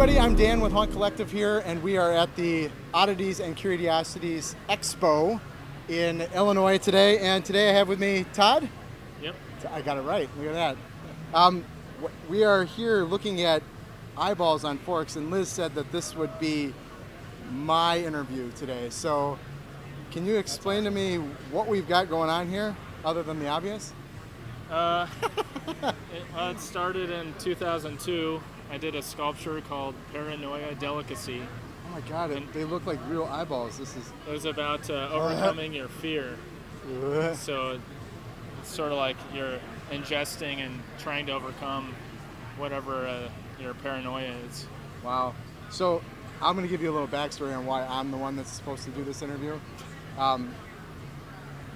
everybody, I'm Dan with Hunt Collective here, and we are at the Oddities and Curiosities Expo in Illinois today. And today I have with me Todd. Yep. I got it right. Look at that. We are here looking at eyeballs on forks, and Liz said that this would be my interview today. So can you explain to me what we've got going on here, other than the obvious? It started in 2002. I did a sculpture called Paranoia Delicacy. Oh my God, they look like real eyeballs. It was about overcoming your fear. So it's sort of like you're ingesting and trying to overcome whatever your paranoia is. Wow. So I'm going to give you a little backstory on why I'm the one that's supposed to do this interview.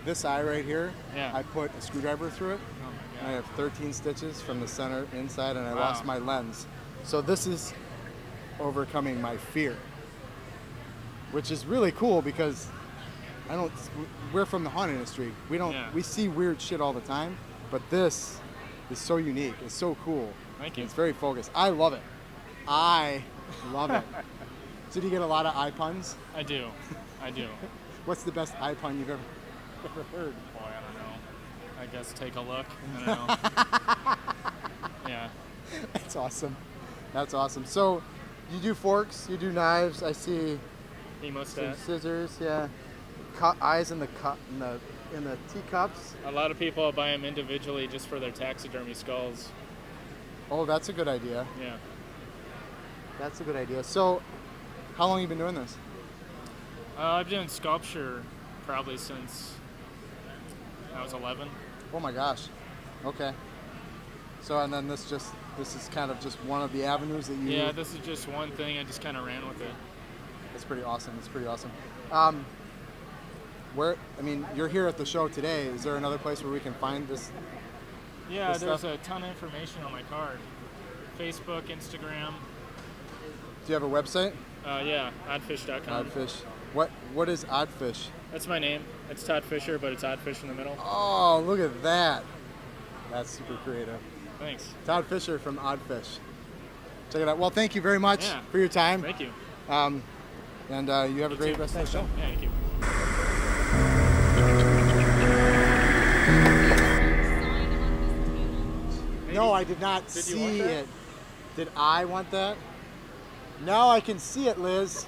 This eye right here, Yeah. I put a screwdriver through it. Oh my And I God. have 13 stitches from the center inside, and I Wow. lost my lens. So this is overcoming my fear, which is really cool because we're from the hunt industry. We see weird shit all the time, but this is so unique. It's so cool. Thank you. It's very focused. I love it. So do you get a lot of eye puns? I do. What's the best eye pun you've ever heard? Boy, I don't know. I guess take a look. I don't know. Yeah. That's awesome. So you do forks, you do knives. I see some Hemostat. scissors. Yeah. Eyes in the teacups. A lot of people buy them individually just for their taxidermy skulls. Oh, that's a good idea. Yeah. That's a good idea. So, how long have you been doing this? I've been doing sculpture probably since I was 11. Oh my gosh. Okay. So, and then this is kind of just one of the avenues that you. Yeah, this is just one thing. I just kind of ran with it. That's pretty awesome. You're here at the show today. Is there another place where we can find this? Yeah, this there's stuff? a ton of information on my card. Facebook, Instagram. Do you have a website? Yeah, oddfisch.com. OddFisch. What is OddFisch? That's my name. It's Todd Fischer, but it's OddFisch in the middle. Oh, look at that. That's super creative. Thanks. Todd Fischer from OddFisch. Check it out. Well, thank you very much for your time. Thank you. And you have a great rest of the show. Yeah, thank you. No, I did not Did you see want that? it. Did I want that? Now I can see it, Liz.